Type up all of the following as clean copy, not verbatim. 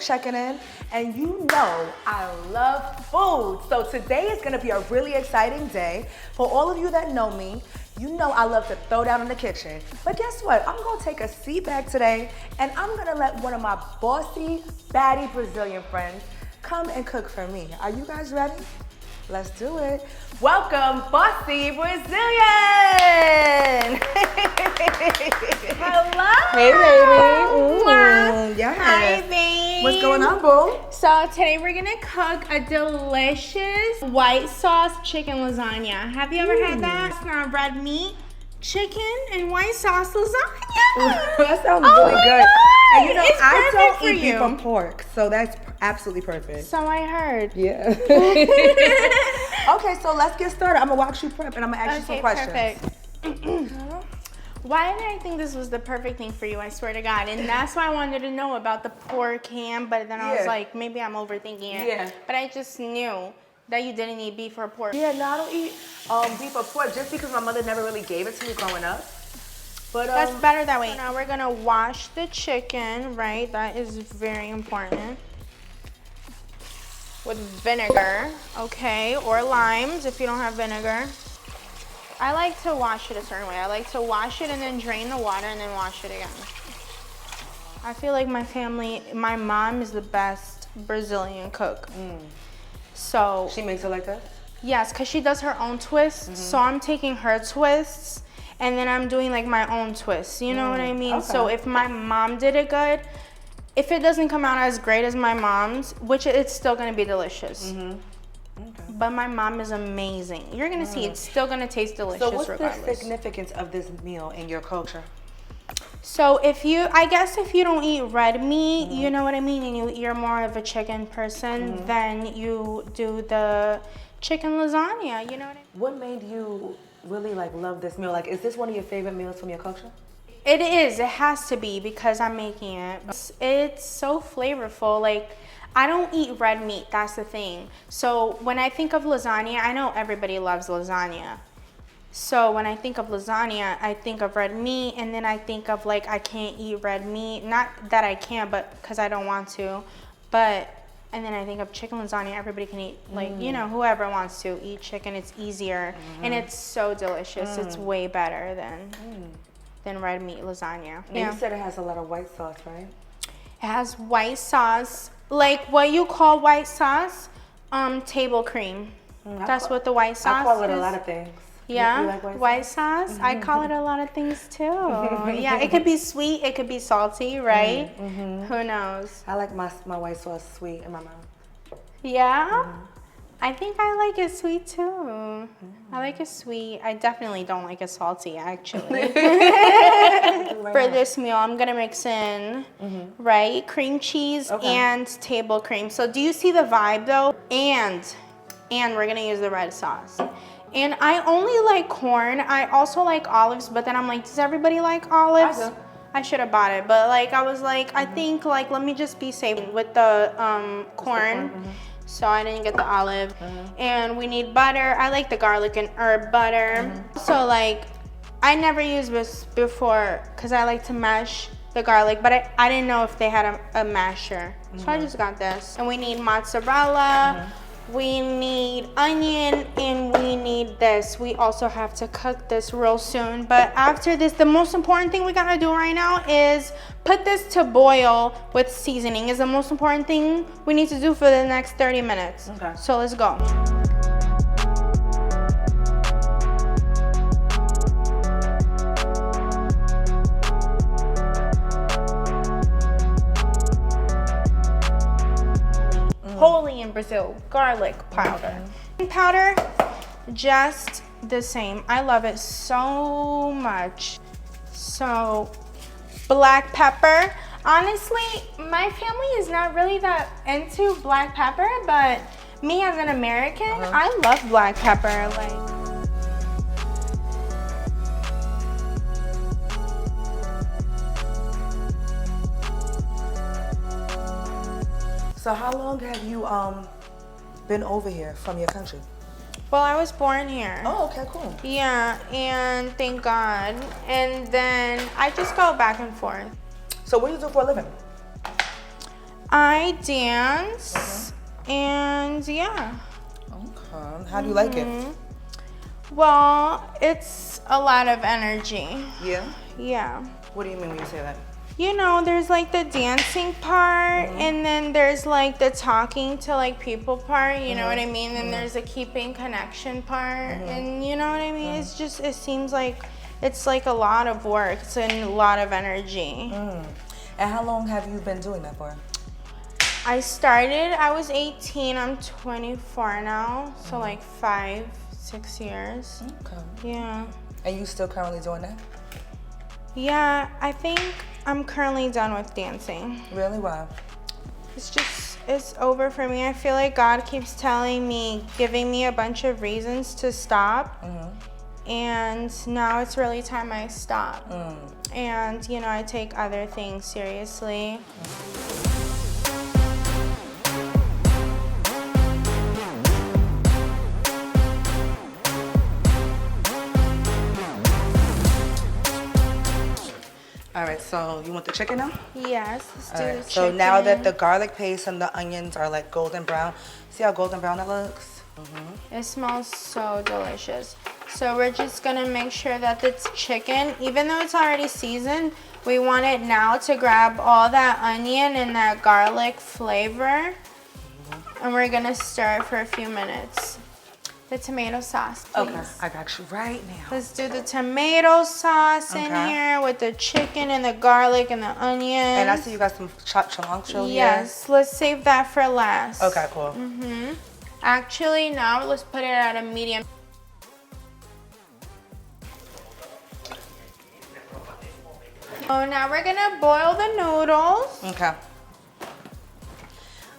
checking in, and you know I love food. So today is gonna be a really exciting day. For all of you that know me, you know I love to throw down in the kitchen. But guess what? I'm gonna take a seat back today, and I'm gonna let one of my bossy, baddie Brazilian friends come and cook for me. Are you guys ready? Let's do it. Welcome, Bossy Brazilian! Hello! Hey, baby. Ooh, yeah. Hi, babe. What's going on, boo? So today we're gonna cook a delicious white sauce chicken lasagna. Have you ever had that? It's not red meat, chicken, and white sauce lasagna. That sounds Oh really my good. God. And you know, It's I perfect don't for eat beef you. and pork, so that's absolutely perfect. So I heard. Yeah. Okay, so let's get started. I'm gonna watch you prep and I'm gonna ask you some questions. Perfect. Why did I think this was the perfect thing for you? I swear to God. And that's why I wanted to know about the pork ham, but then I was like, maybe I'm overthinking it. Yeah. But I just knew that you didn't eat beef or pork. Yeah, no, I don't eat beef or pork just because my mother never really gave it to me growing up. But That's better that way. So now we're gonna wash the chicken, right? That is very important. With vinegar, okay, or limes if you don't have vinegar. I like to wash it a certain way. I like to wash it and then drain the water and then wash it again. I feel like my mom is the best Brazilian cook. So she makes it like that? yes, because she does her own twists. So I'm taking her twists and then I'm doing like my own twists. You know what I mean? Okay. So if my mom did it good, if it doesn't come out as great as my mom's, which it's still gonna be delicious. Okay. But my mom is amazing. You're gonna see it's still gonna taste delicious So what's regardless. the significance of this meal in your culture? So I guess if you don't eat red meat, you know what I mean, and you're more of a chicken person, then you do the chicken lasagna, you know what I mean? What made you really like love this meal? Like, is this one of your favorite meals from your culture? It is, it has to be because I'm making it. It's so flavorful. Like, I don't eat red meat, that's the thing. So when I think of lasagna, I know everybody loves lasagna. So when I think of lasagna, I think of red meat, and then I think of like, I can't eat red meat. Not that I can't, but because I don't want to. And then I think of chicken lasagna, everybody can eat, like, you know, whoever wants to eat chicken, it's easier. And it's so delicious, it's way better than red meat lasagna. And you said it has a lot of white sauce, right? It has white sauce, like what you call white sauce, table cream. That's what the white sauce is. I call it a lot of things. Yeah, You like white sauce. I call it a lot of things too. Yeah, it could be sweet, it could be salty, right? Who knows? I like my white sauce sweet in my mouth. Yeah? I think I like it sweet too. I like it sweet. I definitely don't like it salty, actually. For this meal, I'm gonna mix in, right, cream cheese and table cream. So do you see the vibe though? And we're gonna use the red sauce. And I only like corn. I also like olives, but then I'm like, does everybody like olives? I do. I should have bought it, but like I was like, I think like let me just be safe with the corn. So I didn't get the olive. And we need butter. I like the garlic and herb butter. So like, I never used this before because I like to mash the garlic, but I didn't know if they had a masher. So I just got this. And we need mozzarella, we need onion, and we need this. We also have to cook this real soon. But after this, the most important thing we gotta do right now is put this to boil with seasoning. Is the most important thing we need to do for the next 30 minutes. Okay. So let's go. Holy in Brazil, garlic powder. Powder, just the same. I love it so much. So, black pepper. Honestly, my family is not really that into black pepper, but me as an American, I love black pepper. Like, So how long have you been over here from your country? well, I was born here. Oh, okay, cool. Yeah, and thank God. And then I just go back and forth. So what do you do for a living? I dance, and yeah. Okay. How do you like it? Well, it's a lot of energy. Yeah? Yeah. What do you mean when you say that? You know, there's like the dancing part, and then there's like the talking to like people part, you know what I mean? And there's a keeping connection part, and you know what I mean? It's just, it seems like it's like a lot of work. It's a lot of energy. And how long have you been doing that for? I started, I was 18, I'm 24 now, so like 5, 6 years. Okay. Yeah. And you still currently doing that? Yeah, I think I'm currently done with dancing. Really? Why? It's just, it's over for me. I feel like God keeps telling me, giving me a bunch of reasons to stop. And now it's really time I stop. And, you know, I take other things seriously. All right, so you want the chicken now? Yes, let's do All the right, so chicken. now that the garlic paste and the onions are like golden brown, see how golden brown that looks? It smells so delicious. So we're just gonna make sure that the chicken, even though it's already seasoned, we want it now to grab all that onion and that garlic flavor. And we're gonna stir it for a few minutes. The tomato sauce, please. Okay, I got you right now. Let's do the tomato sauce in here with the chicken and the garlic and the onion. And I see you got some chopped cilantro here. Yes, let's save that for last. Okay, cool. Actually, now let's put it at a medium. Oh, now we're gonna boil the noodles. Okay.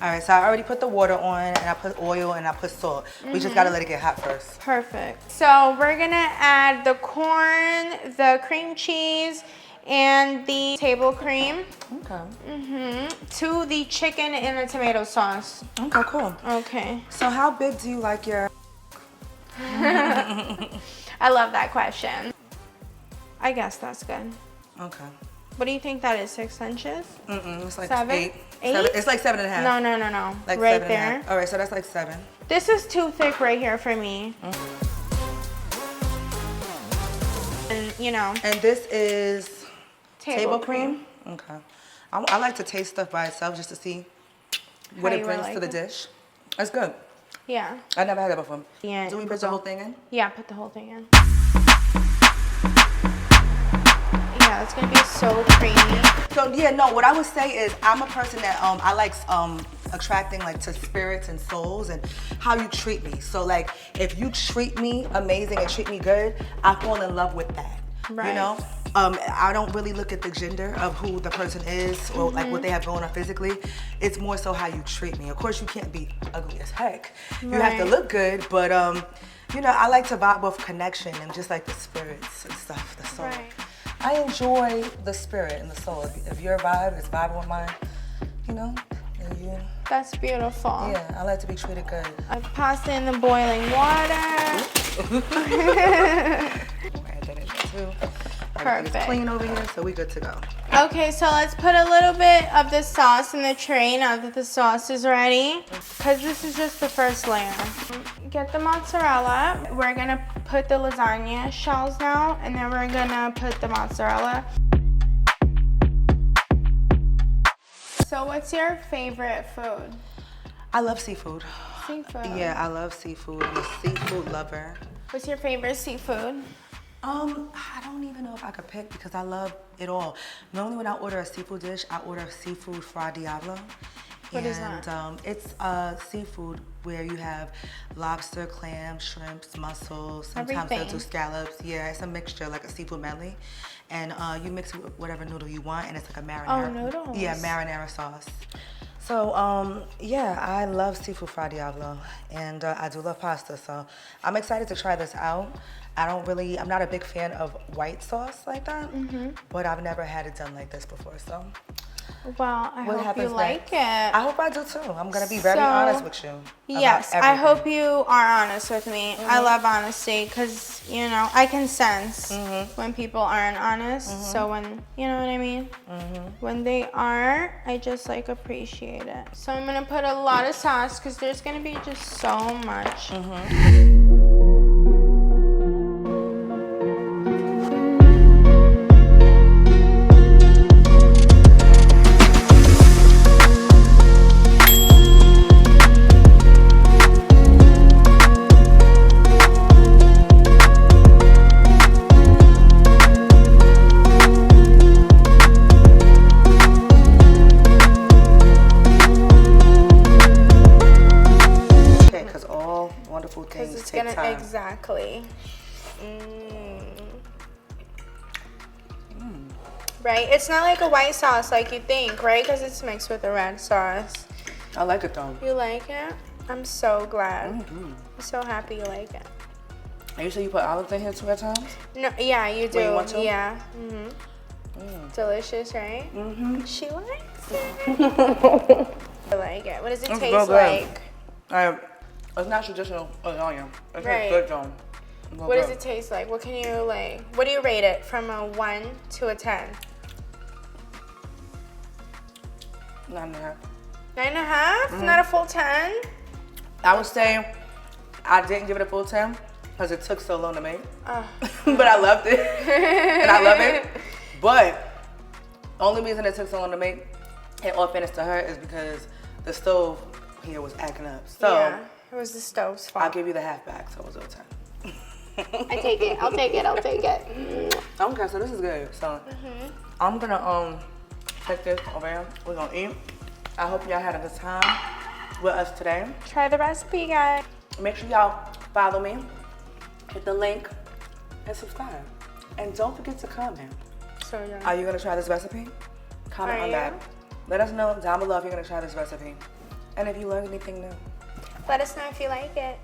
All right, so I already put the water on, and I put oil, and I put salt. We just gotta let it get hot first. Perfect. So we're gonna add the corn, the cream cheese, and the table cream. Okay. To the chicken and the tomato sauce. Okay, cool. Okay. So how big do you like your... I love that question. I guess that's good. Okay. What do you think that is, 6 inches? It's like 7? 8. 8? It's like 7.5. No. Like Right 7.5. there. All right, so that's like 7. This is too thick right here for me. And, you know. And this is Table cream. Okay. I like to taste stuff by itself just to see what How it you brings like to the it? dish. That's good. Yeah. I never had that before. Yeah. Do we put the whole thing in? Yeah, put the whole thing in. Yeah, it's gonna be so creamy. So yeah, no, what I would say is I'm a person that I like attracting like to spirits and souls and how you treat me. So like if you treat me amazing and treat me good, I fall in love with that. Right. You know? I don't really look at the gender of who the person is or like what they have going on physically. It's more so how you treat me. Of course you can't be ugly as heck. You have to look good, but you know, I like to vibe with connection and just like the spirits and stuff, the soul. Right. I enjoy the spirit and the soul. If your vibe is vibing with mine, you know, and you. That's beautiful. Yeah, I like to be treated good. I pasta in the boiling water. Add that in too. Perfect. Everything's clean over here, so we good to go. Okay, so let's put a little bit of the sauce in the tray now that the sauce is ready, because this is just the first layer. Get the mozzarella. We're gonna put the lasagna shells now, and then we're gonna put the mozzarella. So what's your favorite food? I love seafood. Seafood. Yeah, I love seafood. I'm a seafood lover. What's your favorite seafood? I don't even know if I could pick because I love it all. Normally when I order a seafood dish, I order seafood fra diavolo. What is that? It's seafood where you have lobster, clam, shrimps, mussels. Sometimes they'll do scallops. Yeah, it's a mixture, like a seafood medley. And you mix it with whatever noodle you want, and it's like a marinara. Oh, noodles. Yeah, marinara sauce. So, yeah, I love seafood fra diavolo, and I do love pasta, so I'm excited to try this out. I'm not a big fan of white sauce like that, but I've never had it done like this before, so Well, I What hope you happens like next? it. I hope I do too. I'm gonna be very So, honest with you. about Yes, I everything. hope you are honest with me. I love honesty because, you know, I can sense when people aren't honest. So when, you know what I mean? When they are, I just like appreciate it. So I'm gonna put a lot of sauce because there's gonna be just so much. Okay, because all wonderful Because things it's take gonna, time. exactly. Right? It's not like a white sauce like you think, right? Because it's mixed with a red sauce. I like it though. You like it? I'm so glad. I'm so happy you like it. And you say you put olives in here too at times? No, yeah, you do. Wait, you want to? Yeah. Delicious, right? She likes it. I like it. What does it It's taste real good. like? It's not traditional lasagna. It tastes Right. good though. What does it taste like? What can you like? What do you rate it from a 1 to a 10? 9.5. 9.5? Not a full 10? I would say I didn't give it a full 10 because it took so long to make. Oh. But I loved it. And I love it. But only reason it took so long to make, and all fairness to her, is because the stove here was acting up. So Yeah, it was the stove's fault. I'll give you the half back, so it was a 10. I take it. I'll take it. I'll take it. Okay, so this is good. So I'm gonna take this over here. We're gonna eat. I hope y'all had a good time with us today. Try the recipe, guys. Make sure y'all follow me, hit the link, and subscribe. And don't forget to comment. So yeah. Are you gonna try this recipe? Comment Are on you? that. Let us know down below if you're gonna try this recipe. And if you learned anything new. Let us know if you like it.